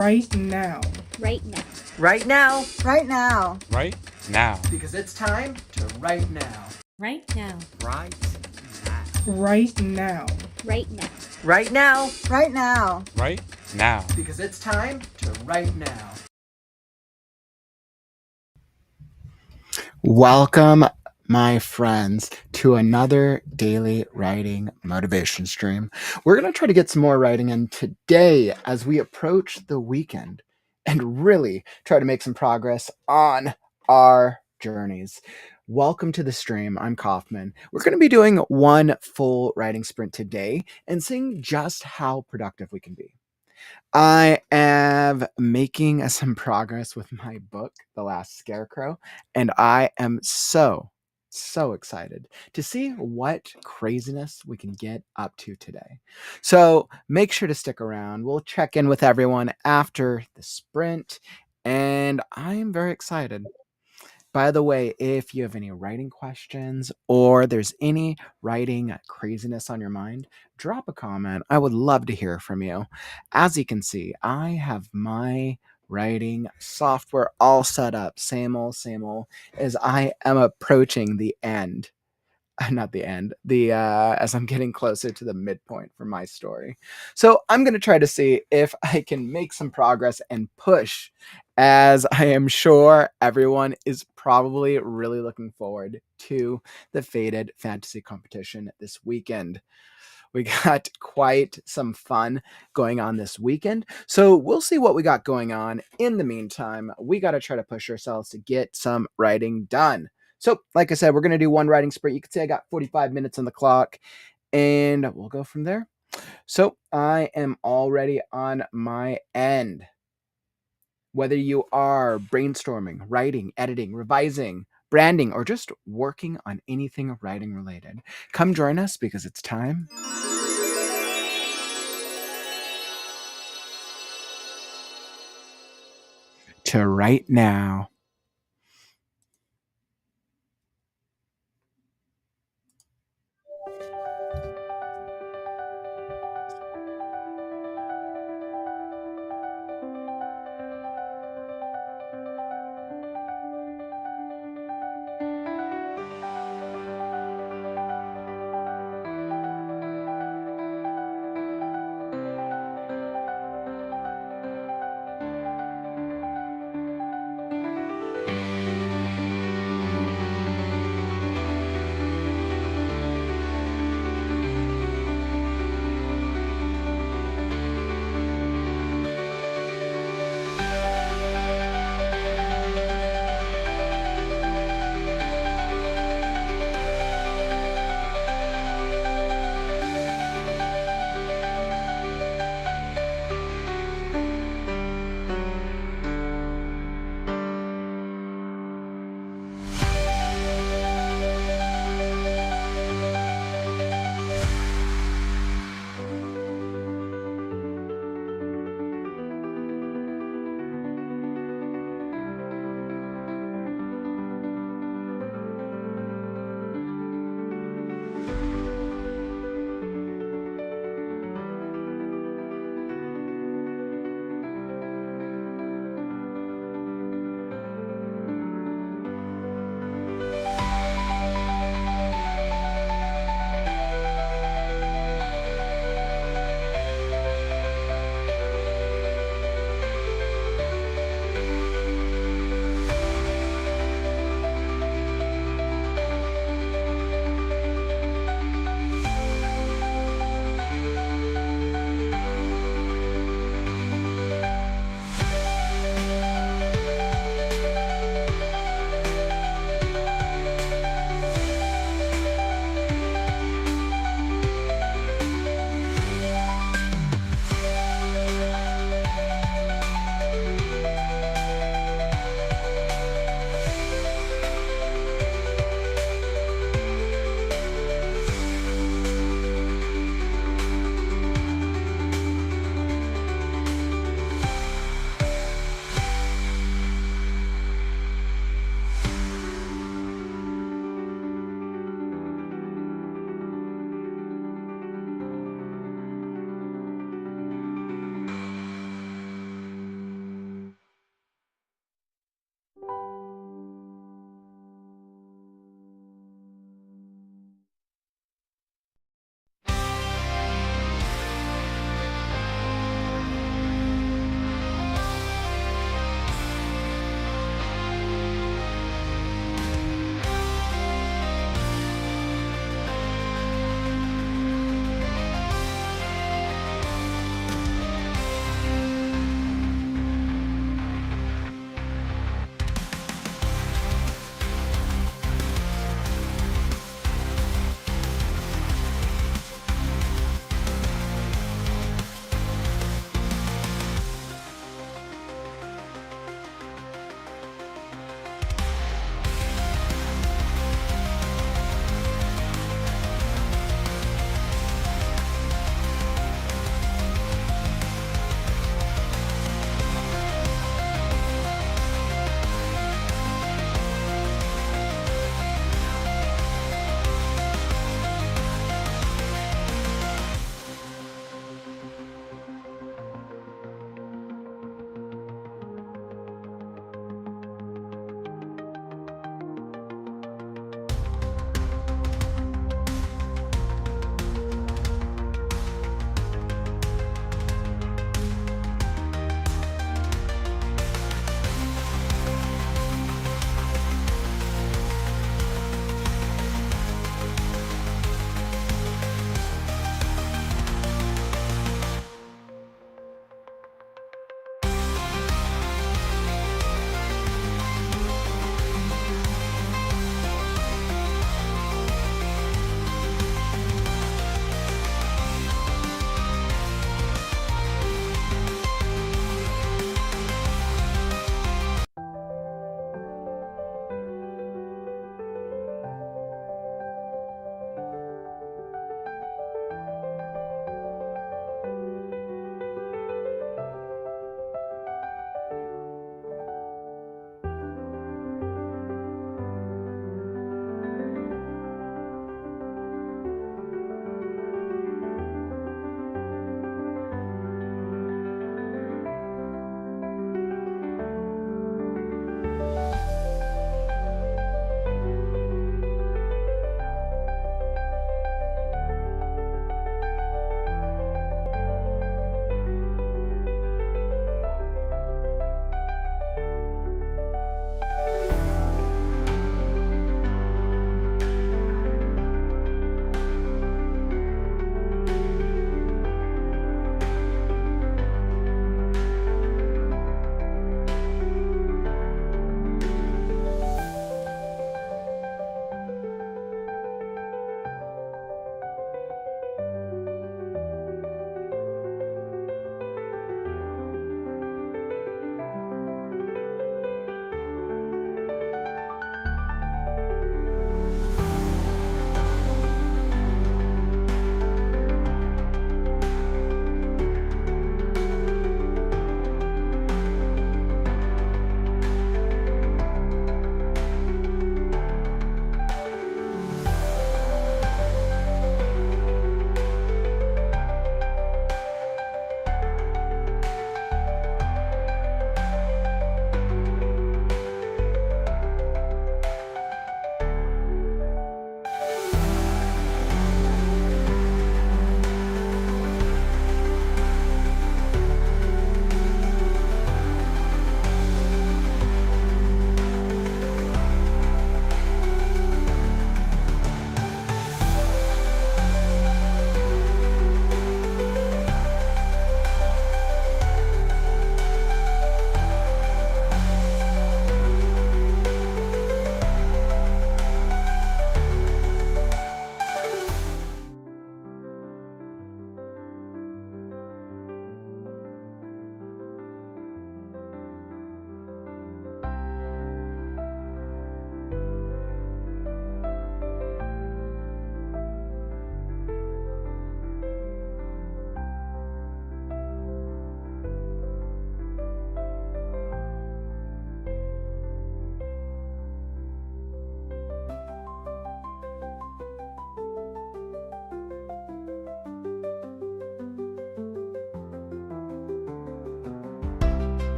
Right now. Right now. Right now. Right now. Right now. Because it's time to right now. Right now. Right now. Right now. Right now. Right now. Right now. Right now. Because it's time to right now. Welcome, my friends, to another daily writing motivation stream. We're going to try to get some more writing in today as we approach the weekend and really try to make some progress on our journeys. Welcome to the stream. I'm Kaufman. We're going to be doing one full writing sprint today and seeing just how productive we can be. I am making some progress with my book, The Last Scarecrow, and I am so excited to see what craziness we can get up to today. So make sure to stick around. We'll check in with everyone after the sprint, and I'm very excited. By the way, if you have any writing questions or there's any writing craziness on your mind, drop a comment. I would love to hear from you. As you can see, I have my writing software all set up, same old, as I am approaching the end. Not the end, as I'm getting closer to the midpoint for my story. So I'm going to try to see if I can make some progress and push, as I am sure everyone is probably really looking forward to the Fated Fantasy competition this weekend. We got quite some fun going on this weekend, so we'll see what we got going on. In the meantime, we got to try to push ourselves to get some writing done. So, like I said, we're going to do one writing sprint. You can see I got 45 minutes on the clock, and we'll go from there. So, I am already on my end. Whether you are brainstorming, writing, editing, revising, branding, or just working on anything writing related, come join us because it's time to write now.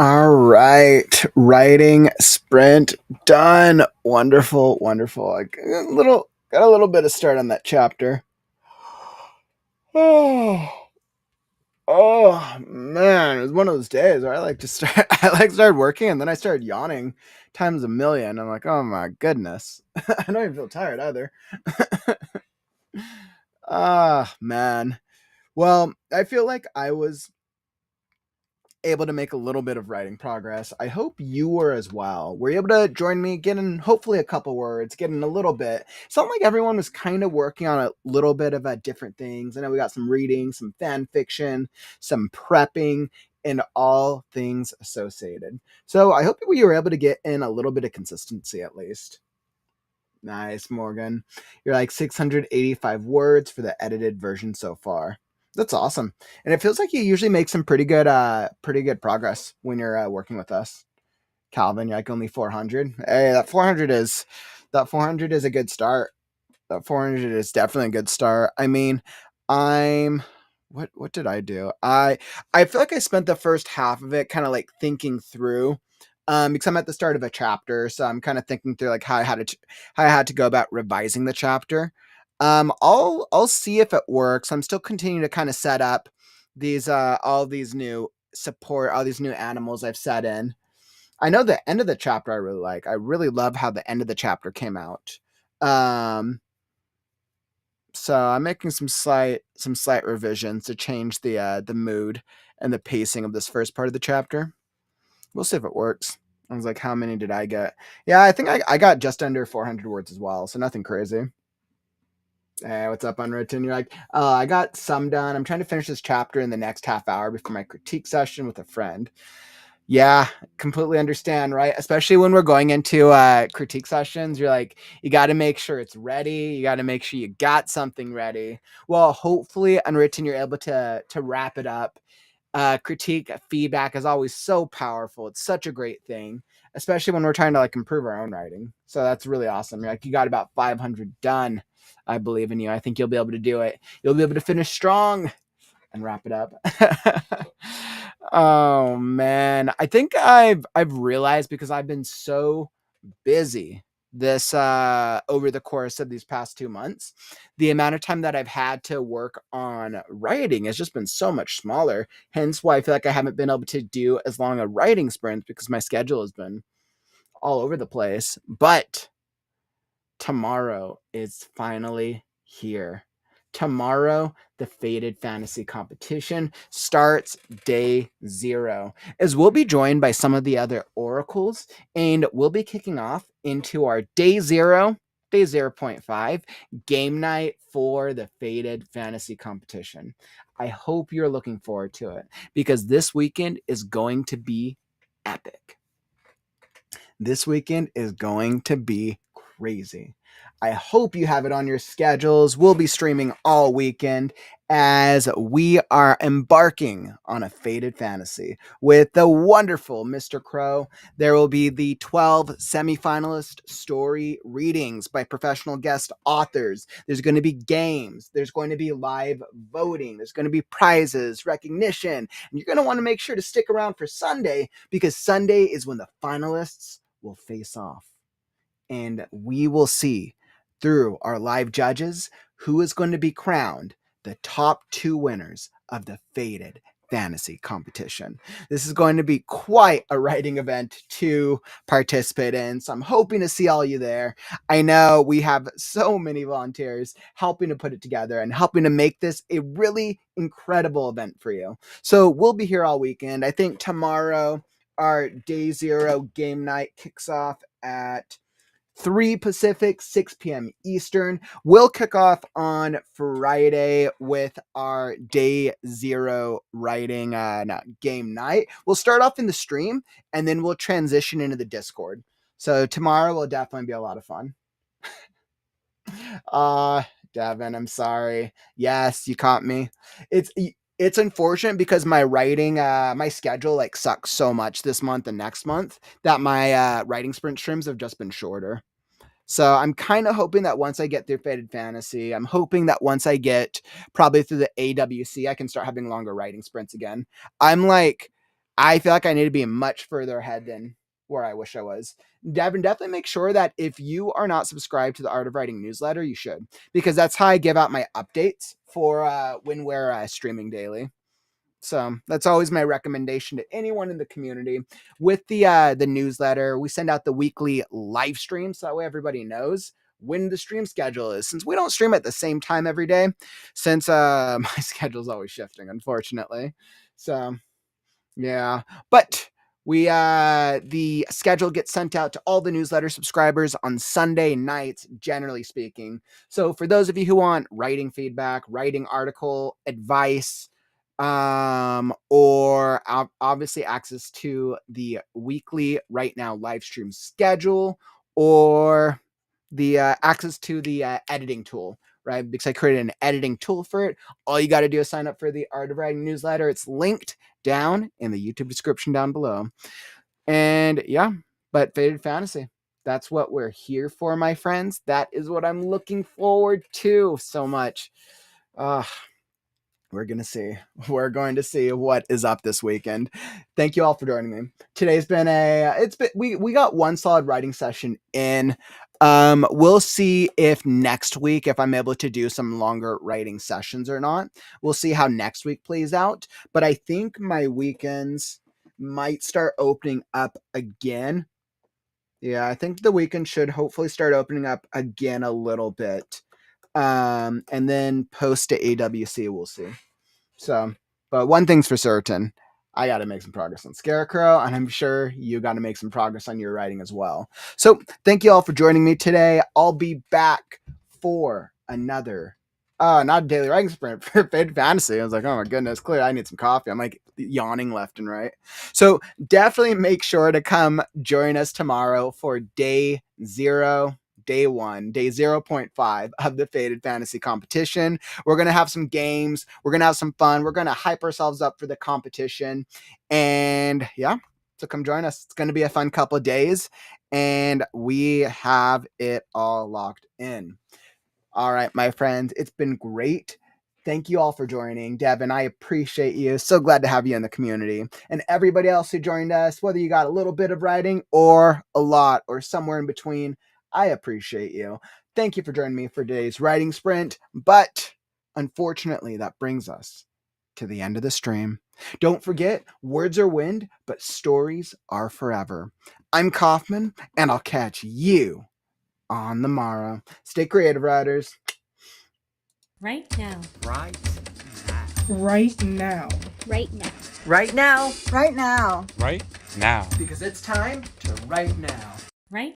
All right, writing sprint done. Wonderful, wonderful. I got a little bit of start on that chapter. Oh, oh man, it was one of those days where I like to start. I like started working and then I started yawning times a million. I'm like, oh my goodness, I don't even feel tired either. Ah man. Well, I feel like I was able to make a little bit of writing progress. I hope you were as well. Were you able to join me, getting hopefully a couple words, getting a little bit? Sounded like everyone was kind of working on a little bit of different things. I know we got some reading, some fan fiction, some prepping, and all things associated. So I hope you were able to get in a little bit of consistency at least. Nice, Morgan. You're like 685 words for the edited version so far. That's awesome. And it feels like you usually make some pretty good progress when you're working with us. Calvin, you're like only 400. Hey, that 400 is a good start. That 400 is definitely a good start. I mean, I'm what did I do? I feel like I spent the first half of it kind of like thinking through because I'm at the start of a chapter, so I'm kind of thinking through like how I had to go about revising the chapter. I'll see if it works. I'm still continuing to kind of set up these all these new support, all these new animals I've set in. I know the end of the chapter I really like. I really love how the end of the chapter came out. So I'm making some slight revisions to change the mood and the pacing of this first part of the chapter. We'll see if it works. I was like, how many did I get? Yeah, I think I got just under 400 words as well, so nothing crazy. Hey, what's up, Unwritten? You're like, I got some done. I'm trying to finish this chapter in the next half hour before my critique session with a friend. Yeah, completely understand, right? Especially when we're going into critique sessions, you're like, you got to make sure it's ready. You got to make sure you got something ready. Well, hopefully, Unwritten, you're able to wrap it up. Critique feedback is always so powerful. It's such a great thing, especially when we're trying to like improve our own writing. So that's really awesome. You're like, you got about 500 done. I believe in you. I think you'll be able to do it. You'll be able to finish strong and wrap it up. Oh man, I think I've realized, because I've been so busy this over the course of these past 2 months, the amount of time that I've had to work on writing has just been so much smaller. Hence why I feel like I haven't been able to do as long a writing sprint, because my schedule has been all over the place. But tomorrow is finally here. Tomorrow, the Fated Fantasy Competition starts day 0, as we'll be joined by some of the other oracles, and we'll be kicking off into our day 0.5 game night for the Fated Fantasy Competition. I hope you're looking forward to it, because this weekend is going to be epic. This weekend is going to be crazy. I hope you have it on your schedules. We'll be streaming all weekend as we are embarking on a Fated Fantasy with the wonderful Mr. Crow. There will be the 12 semifinalist story readings by professional guest authors. There's going to be games. There's going to be live voting. There's going to be prizes, recognition. And you're going to want to make sure to stick around for Sunday, because Sunday is when the finalists will face off. And we will see through our live judges who is going to be crowned the top 2 winners of the Fated Fantasy Competition. This is going to be quite a writing event to participate in, so I'm hoping to see all you there. I know we have so many volunteers helping to put it together and helping to make this a really incredible event for you. So we'll be here all weekend. I think tomorrow our day 0 game night kicks off at 3 Pacific, 6 p.m. Eastern. We'll kick off on Friday with our day 0 writing game night. We'll start off in the stream, and then we'll transition into the Discord. So tomorrow will definitely be a lot of fun. Devin, I'm sorry. Yes, you caught me. It's unfortunate, because my writing, my schedule like sucks so much this month and next month, that my writing sprint streams have just been shorter. So I'm kind of hoping that once I get through Fated Fantasy, I'm hoping that once I get probably through the AWC, I can start having longer writing sprints again. I'm like I feel like I need to be much further ahead than where I wish I was. Devin, definitely make sure that if you are not subscribed to the Art of Writing newsletter, you should, because that's how I give out my updates for when we're streaming daily. So that's always my recommendation to anyone in the community. With the newsletter, we send out the weekly live stream, so that way everybody knows when the stream schedule is. Since we don't stream at the same time every day, since my schedule is always shifting, unfortunately. So yeah, but we the schedule gets sent out to all the newsletter subscribers on Sunday nights, generally speaking. So for those of you who want writing feedback, writing article advice, or obviously access to the weekly Right Now live stream schedule, or the access to the editing tool, right? Because I created an editing tool for it. All you got to do is sign up for the Art of Writing newsletter. It's linked down in the YouTube description down below. And yeah, but Faded Fantasy, that's what we're here for, my friends. That is what I'm looking forward to so much. We're going to see what is up this weekend. Thank you all for joining me. Today's been we got one solid writing session in. We'll see if next week, if I'm able to do some longer writing sessions or not. We'll see how next week plays out. But I think my weekends might start opening up again. Yeah, I think the weekend should hopefully start opening up again a little bit. And then post to AWC, we'll see. So, but one thing's for certain, I got to make some progress on Scarecrow, and I'm sure you got to make some progress on your writing as well. So thank you all for joining me today. I'll be back for another, not a daily writing sprint, for Faded Fantasy. I was like, oh my goodness, clearly I need some coffee. I'm like yawning left and right. So definitely make sure to come join us tomorrow for day 0.5 of the Faded Fantasy competition. We're going to have some games. We're going to have some fun. We're going to hype ourselves up for the competition. And yeah, so come join us. It's going to be a fun couple of days. And we have it all locked in. All right, my friends, it's been great. Thank you all for joining. Devin, I appreciate you. So glad to have you in the community. And everybody else who joined us, whether you got a little bit of writing or a lot or somewhere in between, I appreciate you. Thank you for joining me for today's writing sprint. But unfortunately, that brings us to the end of the stream. Don't forget, words are wind, but stories are forever. I'm Kaufman, and I'll catch you on the morrow. Stay creative, writers. Right now. Right now. Right now. Right now. Right now. Right now. Right now. Because it's time to write now. Right